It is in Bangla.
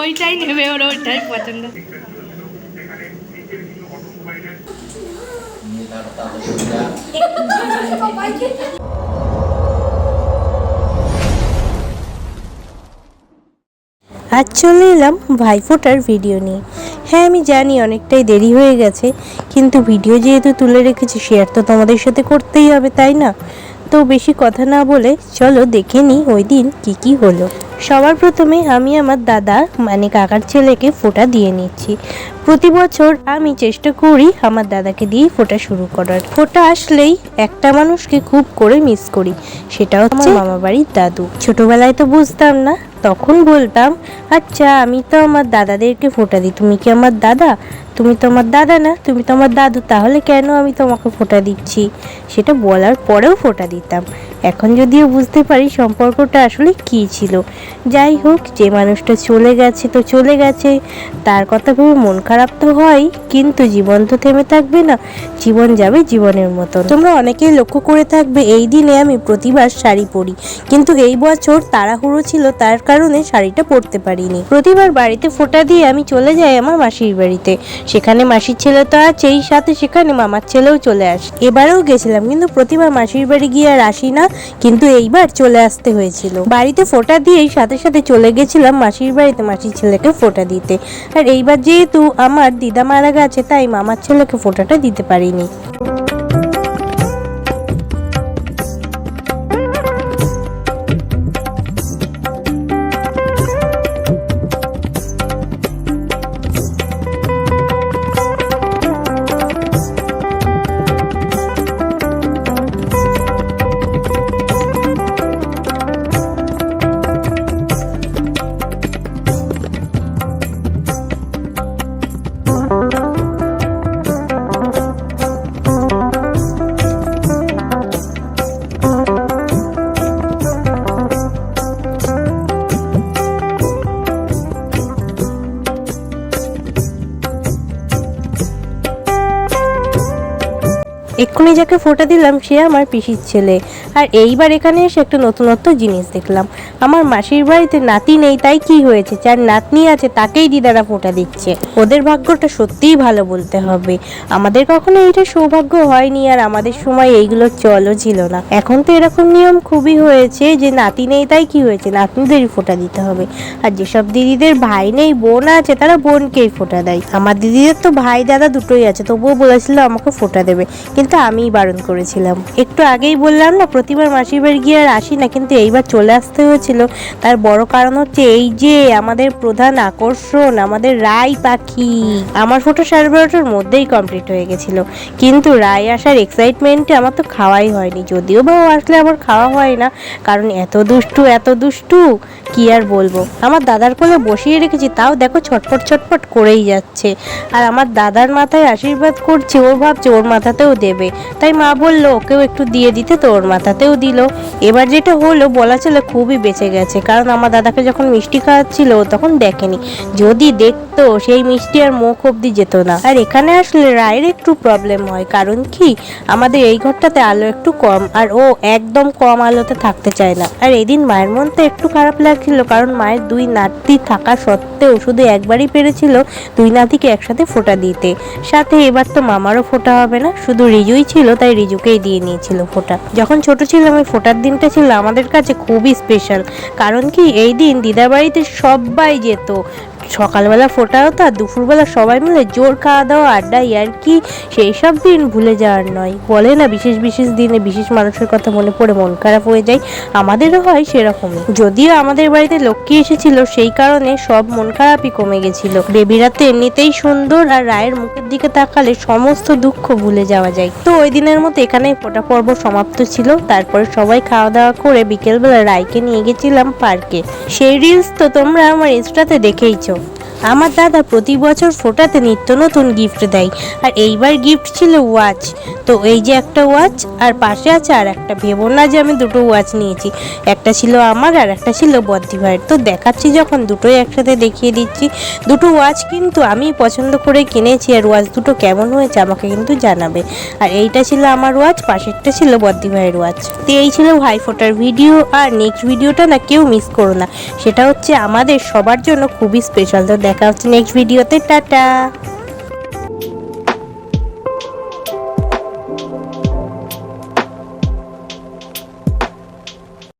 ওইটাই নেবে, ওর ওইটাই পছন্দ। আজ চলে এলাম ভাইফোঁটার ভিডিও নিয়ে। হ্যাঁ, আমি জানি অনেকটাই দেরি হয়ে গেছে, কিন্তু ভিডিও যেহেতু তুলে রেখেছি শেয়ার তো তোমাদের সাথে করতেই হবে, তাই না? তো বেশি কথা না বলে চলো দেখে নিই ওই দিন কী হলো। সবার প্রথমে আমি আমার দাদা মানে কাকার ছেলেকে ফোঁটা দিয়ে নিচ্ছি। প্রতি বছর আমি চেষ্টা করি আমার দাদাকে দিয়েই ফোঁটা শুরু করার। ফোঁটা আসলেই একটা মানুষকে খুব করে মিস করি, সেটা হচ্ছে মামা বাড়ির দাদু। ছোটবেলায় তো বুঝতাম না, তখন বলতাম আচ্ছা আমি তো আমার দাদাদেরকে ফোঁটা দিই, তুমি কি আমার দাদা? তুমি তো আমার দাদা না, তুমি তো আমার দাদু, তাহলে কেন আমি তোমাকে ফোঁটা দিচ্ছি? সেটা বলার পরেও ফোঁটা দিতাম। এখন যদিও বুঝতে পারি সম্পর্কটা আসলে কী ছিল। যাই হোক, যে মানুষটা চলে গেছে তো চলে গেছে, তার কথা ভেবে মন খারাপ তো হয়, কিন্তু জীবন তো থেমে থাকবে না, জীবন যাবে জীবনের মতো। তোমরা অনেকেই লক্ষ্য করে থাকবে এই দিনে আমি প্রতিবার শাড়ি পরি, কিন্তু এই বছর তাড়াহুড়ো ছিল, তার কারণে শাড়িটা পরতে পারিনি। প্রতিবার বাড়িতে ফোঁটা দিয়ে আমি চলে যাই আমার মাসির বাড়িতে, সেখানে মাসির ছেলে তো আছেই, সাথে সেখানে মামার ছেলেও চলে আসে। এবারেও গেছিলাম, কিন্তু প্রতিবার মাসির বাড়ি গিয়ে আর আসি না, কিন্তু এইবার চলে আসতে হয়েছিল। বাড়িতে ফোঁটা দিয়েই সাথে সাথে চলে গেছিলাম মাসির বাড়িতে মাসির ছেলেকে ফোঁটা দিতে। আর এইবার যেহেতু আমার দিদা মারা গেছে, তাই মামার ছেলেকে ফোঁটাটা দিতে পারিনি। এক্ষুনি যাকে ফোঁটা দিলাম সে আমার পিসির ছেলে। আর এইবার এখানে এসে একটা নতুনত্ব জিনিস দেখলাম। আমার মাসির বাড়িতে নাতি নেই, তাই কি হয়েছে, যার নাতনি আছে তাকেই দিদারা ফোঁটা দিচ্ছে। ওদের ভাগ্যটা সত্যিই ভালো বলতে হবে, আমাদের কখনো এইটা সৌভাগ্য হয়নি, আর আমাদের সময় এইগুলো চলও ছিল না। এখন তো এরকম নিয়ম খুবই হয়েছে যে নাতি নেই তাই কি হয়েছে, নাতনিদেরই ফোঁটা দিতে হবে। আর যেসব দিদিদের ভাই নেই বোন আছে তারা বোনকেই ফোঁটা দেয়। আমার দিদিদের তো ভাই দাদা দুটোই আছে, তবুও বলেছিল আমাকে ফোঁটা দেবে, কিন্তু আমিই বারণ করেছিলাম। একটু আগেই বললাম না প্রতিবার মাসির বাড়ি গিয়ে আর আসি না, কিন্তু এইবার চলে আসতে হয়েছিল। তার বড় কারণ হচ্ছে এই যে আমাদের প্রধান আকর্ষণ আমাদের রাই পাখি। আমার ফোঁটা 12:30টার মধ্যেই কমপ্লিট হয়ে গেছিল, কিন্তু রাই আসার এক্সাইটমেন্টে আমার তো খাওয়াই হয়নি। যদিও বা আসলে আমার খাওয়া হয় না, কারণ এত দুষ্টু কি আর বলবো। আমার দাদার কোলে বসিয়ে রেখেছি, তাও দেখো ছটপট করেই যাচ্ছে। আর আমার দাদার মাথায় আশীর্বাদ করছে, ও ভাবছে ওর মাথাতেও দেবে, তাই মা বললো ওকেও একটু দিয়ে দিতে, তো ওর মাথাতেও দিল। এবার যেটা হলো বলা চলে খুবই বেঁচে গেছে, কারণ আমার দাদাকে যখন মিষ্টি খাওয়াচ্ছিল তখন দেখেনি, যদি দেখতো সেই মিষ্টি আর মুখ অব্দি যেত না। আর এখানে আসলে রায়ের একটু প্রবলেম হয়, কারণ কি আমাদের এই ঘরটাতে আলো একটু কম, আর ও একদম কম আলোতে থাকতে চায় না। আর এদিন মায়ের মনটা একটু খারাপ লাগছিল, কারণ মায়ের দুই নাতি থাকা সত্ত্বেও শুধু একবারই পেরেছিল দুই নাতিকে একসাথে ফোঁটা দিতে। সাথে এবার তো মামারও ফোঁটা হবে না, শুধু রিজুই ছিল, তাই রিজুকেই দিয়ে নিয়েছিল ফোঁটা। যখন ছোট ছিলাম ওই ফোঁটার দিনটা ছিল আমাদের কাছে খুবই স্পেশাল, কারণ কি এই দিন দিদার বাড়িতে সবাই যেত। সকালবেলা ফোঁটা হতো আর দুপুরবেলা সবাই মিলে জোর খাওয়া দাওয়া আড্ডা আর কি, সেই সব দিন ভুলে যাওয়ার নয়। বলে না বিশেষ দিনে বিশেষ মানুষের কথা মনে পড়ে মন খারাপ হয়ে যায়, আমাদেরও হয় সেরকমই। যদিও আমাদের বাড়িতে লক্ষ্মী এসেছিল, সেই কারণে সব মন খারাপই কমে গেছিল। বেবিরা তো এমনিতেই সুন্দর, আর রায়ের মুখের দিকে তাকালে সমস্ত দুঃখ ভুলে যাওয়া যায়। তো ওই দিনের মতো এখানেই ফোঁটা পর্ব সমাপ্ত ছিল। তারপরে সবাই খাওয়া দাওয়া করে বিকেলবেলা রায়কে নিয়ে গেছিলাম পার্কে। সেই রিলস তো তোমরা আমার ইনস্টাতে দেখেইছো। আমার দাদা প্রতি বছর ফোটাতে নিত্য নতুন গিফট দেয়, আর এইবার গিফট ছিল ওয়াচ। তো এই যে একটা ওয়াচ, আর পাশে আছে আর একটা। ভেবো না যে আমি দুটো ওয়াচ নিয়েছি, একটা ছিল আমার আর একটা ছিল বদ্দি ভাইয়ের। তো দেখাচ্ছি যখন দুটোই একসাথে দেখিয়ে দিচ্ছি। দুটো ওয়াচ কিন্তু আমি পছন্দ করে কিনেছি, আর ওয়াচ দুটো কেমন হয়েছে আমাকে কিন্তু জানাবে। আর এইটা ছিল আমার ওয়াচ, পাশেরটা ছিল বদ্দি ভাইয়ের ওয়াচ। তো এই ছিল ভাইফোঁটার ভিডিও। আর নেক্সট ভিডিওটা না কেউ মিস করো না, সেটা হচ্ছে আমাদের সবার জন্য খুবই স্পেশাল। তো দেখা হচ্ছে নেক্সট ভিডিওতে, টাটা।